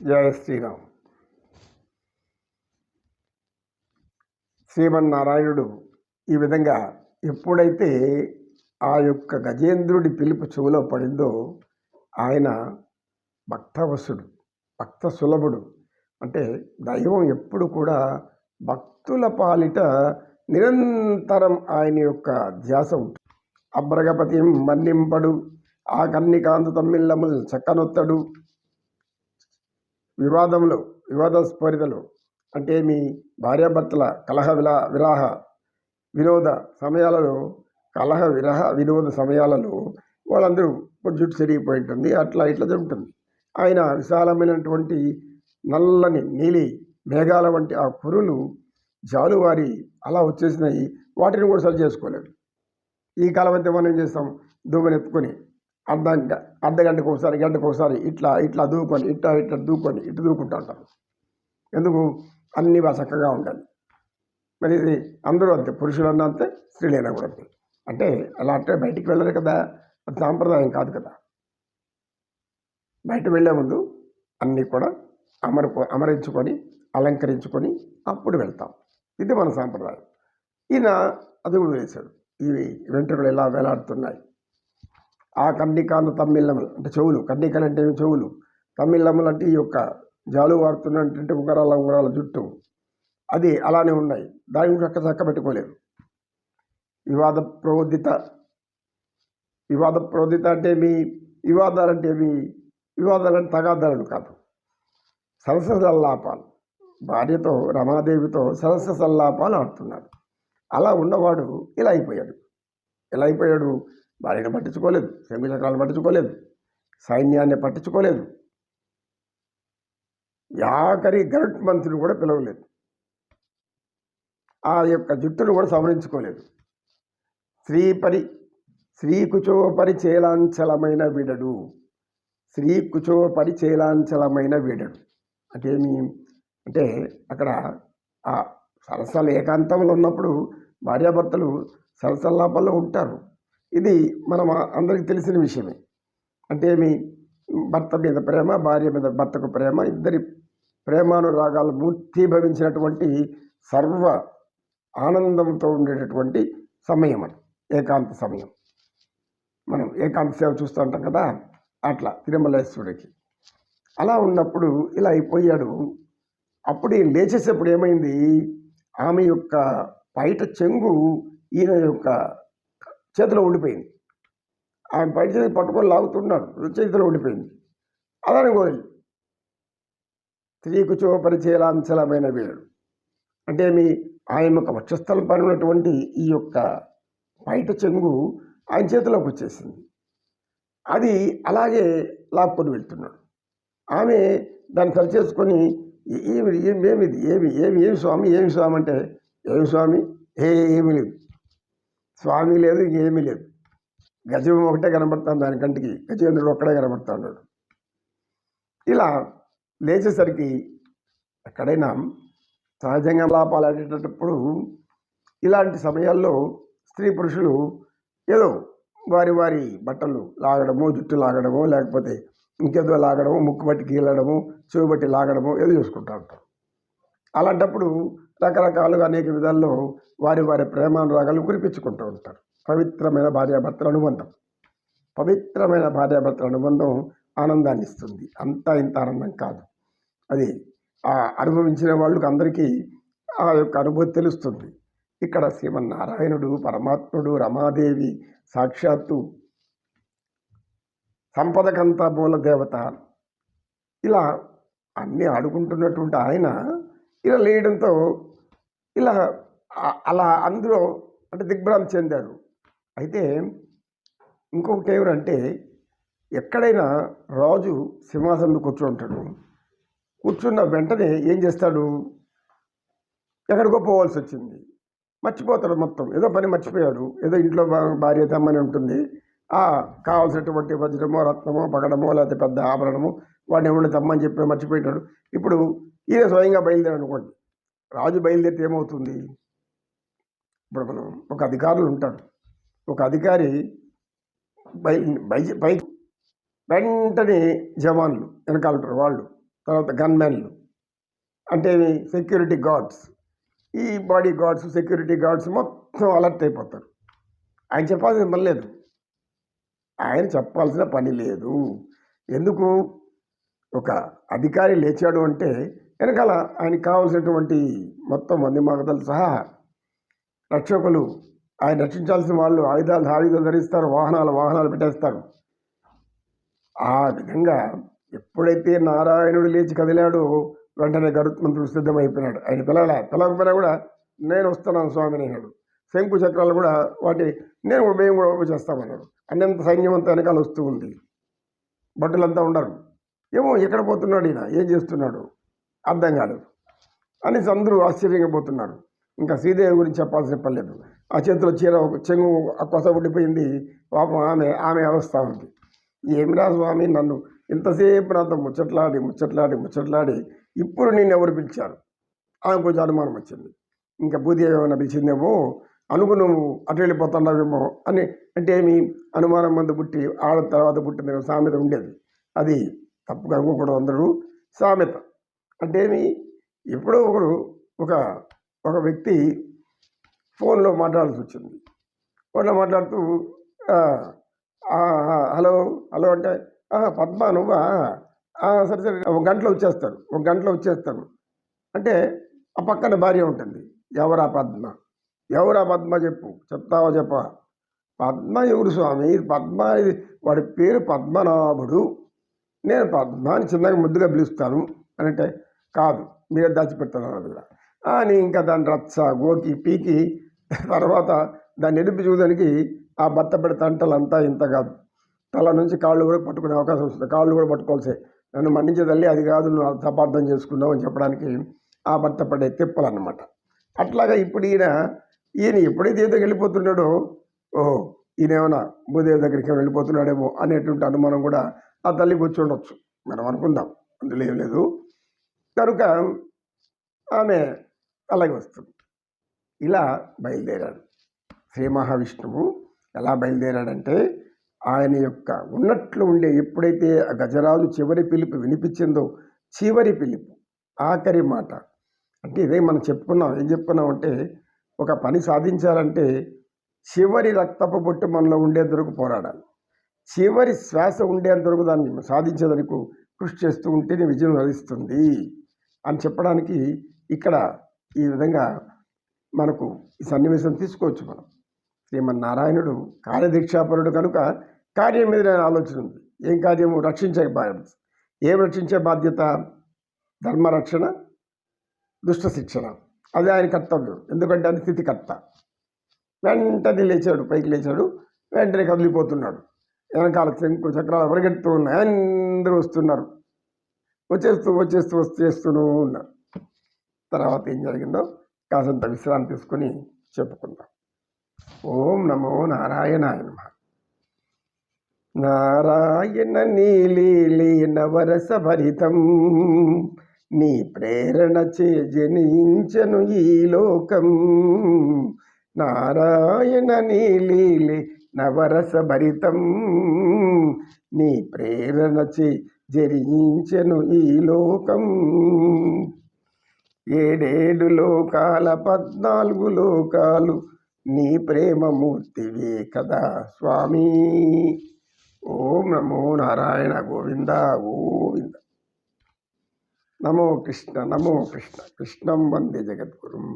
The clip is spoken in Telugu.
జయ శ్రీరామ్. శ్రీమన్నారాయణుడు ఈ విధంగా ఎప్పుడైతే ఆ యొక్క గజేంద్రుడి పిలుపు చెవులో పడిందో ఆయన భక్తవసుడు, భక్త సులభుడు. అంటే దైవం ఎప్పుడు కూడా భక్తుల పాలిట నిరంతరం ఆయన యొక్క ధ్యాస ఉంటుంది. అబ్రగపతి మన్నింపడు ఆ కన్నికాంత తమ్మిళ్ళముల్ చక్కనొత్తడు. వివాదాస్ఫోరితలు అంటే మీ భార్యాభర్తల కలహ విరాహ వినోద సమయాలలో వినోద సమయాలలో వాళ్ళందరూ జుట్టు చెరిగిపోయి ఉంటుంది. అట్లా ఇట్లా జరుగుతుంది. ఆయన విశాలమైనటువంటి నల్లని నీలి మేఘాల వంటి ఆ కురులు జాలువారి అలా వచ్చేసినాయి. వాటిని కూడా సరి చేసుకోలేదు. ఈ కాలం అయితే మనం ఏం చేస్తాం, దువ్వనెత్తుకొని అర్ధగంటకు ఒకసారి గంటకు ఒకసారి ఇట్లా దూకొని ఇటు దూకుంటూ ఉంటారు. ఎందుకు? అన్నీ బాగా చక్కగా ఉండాలి. మరి ఇది అందరూ అంతే, పురుషులన్నా అంతే, స్త్రీలైనా కూడా అంతే. అంటే అలా అంటే బయటికి వెళ్ళరు కదా, అది సాంప్రదాయం కాదు కదా. బయట వెళ్ళే ముందు అన్నీ కూడా అమరించుకొని అలంకరించుకొని అప్పుడు వెళ్తాం. ఇది మన సాంప్రదాయం. ఈయన అది కూడా వేశాడు. ఇవి వెంట్రుకలు ఎలా వేలాడుతున్నాయి. ఆ కన్నికాంత తమ్మిళ్ళములు అంటే చెవులు, కన్నికలు అంటే చెవులు, తమ్మిళ్ళములు అంటే ఈ యొక్క జాలు వారుతున్నటువంటి ఉంగరాల జుట్టు అది అలానే ఉన్నాయి. దాని గురించి చక్క పెట్టుకోలేదు. వివాద ప్రవోదిత అంటే మీ వివాదాలంటే తగాదాలను కాదు, సరస సల్లాపాలు. భార్యతో రమాదేవితో సరస సల్లాపాలు ఆడుతున్నాడు. అలా ఉన్నవాడు ఇలా అయిపోయాడు. భార్యను పట్టించుకోలేదు, శంకుచక్రాలను పట్టించుకోలేదు, సైన్యాన్ని పట్టించుకోలేదు, ఆఖరి గరుడ్ మంత్రిని కూడా పిలవలేదు, ఆ యొక్క జుట్టును కూడా సవరించుకోలేదు. శ్రీకుచోపరి చేలాంచలమైన వీడడు. అంటే ఏమి అంటే అక్కడ ఆ సరసల ఏకాంతంలో ఉన్నప్పుడు భార్యాభర్తలు సరసల్లాపాల్లో ఉంటారు. ఇది మనం అందరికీ తెలిసిన విషయమే. అంటే మీ భర్త మీద ప్రేమ, భార్య మీద భర్తకు ప్రేమ, ఇద్దరి ప్రేమానురాగాలు మూర్తిభవించినటువంటి సర్వ ఆనందంతో ఉండేటటువంటి సమయం అది ఏకాంత సమయం. మనం ఏకాంత సేవ చూస్తూ ఉంటాం కదా, అట్లా తిరుమలేశ్వరుడికి అలా ఉన్నప్పుడు ఇలా అయిపోయాడు. అప్పుడు లేచేసేప్పుడు ఏమైంది, ఆమె యొక్క పైట చెంగు ఈయన యొక్క చేతిలో ఉండిపోయింది. ఆయన బయట చేతి పట్టుకొని లాగుతున్నాడు, చేతిలో ఉండిపోయింది. అలానే కోరి శ్రీకుచోపరిచేలాంచలమైన వీడు అంటే ఆయన యొక్క వక్షస్థలం పైన ఉన్నటువంటి ఈ యొక్క బయట చెంగు ఆయన చేతిలోకి వచ్చేసింది. అది అలాగే లాక్కొని వెళ్తున్నాడు. ఆమె దాన్ని సరి చేసుకొని ఏమి స్వామి అంటే, ఏమి స్వామి, ఏమీ లేదు, స్వామి లేదు, ఏమీ లేదు. గజం ఒకటే కనబడతాను దాని కంటికి, గజేంద్రుడు ఒక్కడే కనబడతా ఉన్నాడు. ఇలా లేచేసరికి ఎక్కడైనా సహజంగా లాపాలు ఆడేటప్పుడు ఇలాంటి సమయాల్లో స్త్రీ పురుషులు ఏదో వారి బట్టలు లాగడము, జుట్టు లాగడము, లేకపోతే ఇంకేదో లాగడము, ముక్కు బట్టి గీలడము, చెవి బట్టి లాగడము ఏదో చూసుకుంటూ ఉంటారు. అలాంటప్పుడు రకరకాలుగా అనేక విధాల్లో వారి ప్రేమానురాగాలు కురిపించుకుంటూ ఉంటారు. పవిత్రమైన భార్యాభర్తల అనుబంధం ఆనందాన్ని ఇస్తుంది. అంతా ఇంత ఆనందం కాదు. అది ఆ అనుభవించిన వాళ్ళకి అందరికీ ఆ యొక్క అనుభూతి తెలుస్తుంది. ఇక్కడ శ్రీమన్నారాయణుడు, పరమాత్ముడు, రమాదేవి సాక్షాత్తు సంపదకంతా మూల దేవత, ఇలా అన్నీ ఆడుకుంటున్నటువంటి ఆయన ఇలా లేయడంతో అలా అందులో అంటే దిగ్భ్రాంతి చెందారు. అయితే ఇంకొకటి ఏమిటంటే, ఎక్కడైనా రాజు సింహాసనంలో కూర్చుంటాడు. కూర్చున్న వెంటనే ఏం చేస్తాడు, ఎక్కడికో పోవాల్సి వచ్చింది, మర్చిపోతాడు మొత్తం. ఏదో పని మర్చిపోయాడు, ఏదో ఇంట్లో భార్య తెమ్మని ఉంటుంది, కావాల్సినటువంటి వజ్రమో, రత్నమో, పగడమో, లేకపోతే పెద్ద ఆభరణము వాడిని ఎవరిని తెమ్మని చెప్పి మర్చిపోయాడు. ఇప్పుడు ఈయన స్వయంగా బయలుదేరాడు అనుకోండి. రాజు బయలుదేరితే ఏమవుతుంది? ఇప్పుడు మనం ఒక అధికారులు ఉంటారు, ఒక అధికారి పై వెంటనే జవాన్లు వెనకాలంటారు, వాళ్ళు తర్వాత గన్మెన్లు అంటే సెక్యూరిటీ గార్డ్స్, ఈ బాడీ గార్డ్స్, సెక్యూరిటీ గార్డ్స్ మొత్తం అలర్ట్ అయిపోతారు. ఆయన చెప్పాల్సిన పని లేదు. ఆయన చెప్పాల్సిన పని లేదు. ఎందుకు? ఒక అధికారి లేచాడు అంటే వెనకాల ఆయనకు కావాల్సినటువంటి మొత్తం మంది మగతలు సహా రక్షకులు, ఆయన రక్షించాల్సిన వాళ్ళు ఆయుధాలు ధరిస్తారు, వాహనాలు పెట్టేస్తారు. ఆ విధంగా ఎప్పుడైతే నారాయణుడు లేచి కదిలాడో వెంటనే గరుత్మంతుడు సిద్ధమైపోయినాడు. ఆయన పిలవకపోయినా కూడా నేను వస్తున్నాను స్వామిని అన్నాడు. శంకు చక్రాలు కూడా మేము కూడా చేస్తామన్నాడు. అన్నంత సైన్యం అంతా వెనకాల వస్తూ ఉంది. భటులంతా ఉండరు. ఏమో ఎక్కడ పోతున్నాడు ఈయన, ఏం చేస్తున్నాడు అర్థం కాలేదు అని అందరూ ఆశ్చర్యంగా పోతున్నారు. ఇంకా శ్రీదేవి గురించి చెప్పాల్సిన పర్లేదు. ఆ చేతిలో చీర చెంగు కొస ఉండిపోయింది. పాపం ఆమె అవస్థ ఉంది. ఏమిరా స్వామి, నన్ను ఇంతసేపు నాతో ముచ్చట్లాడి ఇప్పుడు నేను ఎవరు పిలిచారు? ఆమె కొంచెం అనుమానం వచ్చింది. ఇంకా భూదేవి ఏమైనా పిలిచిందేమో నువ్వు అటు వెళ్ళిపోతున్నావేమో అని. అంటే ఏమి అనుమానం మంది పుట్టి ఆడ తర్వాత పుట్టింది సామెత ఉండేది. అది తప్పుగా అనుకోకూడదు అందరూ. సామెత అంటే ఏమి, ఎప్పుడో ఒక వ్యక్తి ఫోన్లో మాట్లాడాల్సి వచ్చింది. ఫోన్లో మాట్లాడుతూ హలో అంటే పద్మ నువ్వా? సరే 1 గంటలో వచ్చేస్తాను అంటే ఆ పక్కన భార్య ఉంటుంది. ఎవరా పద్మ చెప్తావా చెప్పా? పద్మ ఎవరు స్వామి? పద్మ వాడి పేరు పద్మనాభుడు. నేను పద్మ అని చిన్నగా ముద్దుగా పిలుస్తాను అని అంటే, కాదు మీరే దాచిపెడతాను అది అని ఇంకా దాన్ని రచ్చ గోకి పీకి తర్వాత దాన్ని ఎడిపి చూడడానికి ఆ భర్త పెడతా అంటలంతా ఇంత కాదు, తల నుంచి కాళ్ళు కూడా పట్టుకునే అవకాశం వస్తుంది. కాళ్ళు కూడా పట్టుకోవాల్సే. నన్ను మన్నించే తల్లి అది కాదు, నువ్వు అపార్థం చేసుకున్నావు అని చెప్పడానికి ఆ భర్త పడే తిప్పలన్నమాట. అట్లాగా ఇప్పుడు ఈయన ఎప్పుడైతే ఏదో వెళ్ళిపోతున్నాడో, ఈయన ఏమైనా భూదేవి దగ్గరికి వెళ్ళిపోతున్నాడేమో అనేటువంటి అనుమానం కూడా ఆ తల్లికి వచ్చి ఉండొచ్చు, మనం అనుకుందాం. అందులో ఏం లేదు. కనుక ఆమె అలాగే వస్తుంది. ఇలా బయలుదేరాడు శ్రీ మహావిష్ణువు. ఎలా బయలుదేరాడంటే ఆయన యొక్క ఉన్నట్లు ఉండే ఎప్పుడైతే ఆ గజరాజు చివరి పిలుపు వినిపించిందో, చివరి పిలుపు ఆఖరి మాట అంటే ఇదే మనం చెప్పుకున్నాం. ఏం చెప్పుకున్నాం అంటే ఒక పని సాధించాలంటే చివరి రక్తపు బొట్టు మనలో ఉండేందుకు పోరాడాలి. చివరి శ్వాస ఉండేంతవరకు దాన్ని సాధించేందుకు కృషి చేస్తూ ఉంటేనే విజయం లభిస్తుంది అని చెప్పడానికి ఇక్కడ ఈ విధంగా మనకు ఈ సన్నివేశం తీసుకోవచ్చు. మనం శ్రీమన్నారాయణుడు కార్యదీక్షాపరుడు కనుక కార్యం మీద ఆలోచన ఉంది. ఏం కార్యము? ఏం రక్షించే బాధ్యత? ధర్మరక్షణ, దుష్ట శిక్షణ. అది ఆయన కర్తవ్యం. ఎందుకంటే అది స్థితికర్త. వెంటనే లేచాడు, పైకి లేచాడు, వెంటనే కదిలిపోతున్నాడు. వెనకాల శంకు చక్రాలు పరిగెడుతూ ఉన్నాయి. అందరూ వస్తున్నారు. వచ్చేస్తూనే ఉన్నారు. తర్వాత ఏం జరిగిందో కాసంత విశ్రాంతి తీసుకొని చెప్పుకుందాం. ఓం నమో నారాయణాయ నమః. నారాయణ నీలీలీ నవరస భరితం, నీ ప్రేరణ చే జనించను ఈ లోకం. నారాయణ నీలీలీ నవరస భరితం, నీ ప్రేరణ చే జరించెను ఈ లోకం. 7 లోకాల 14 లోకాలు నీ ప్రేమమూర్తివే కదా స్వామి. ఓం నమో నారాయణ. గోవింద గోవింద. నమో కృష్ణ కృష్ణం వందే జగద్గురుం.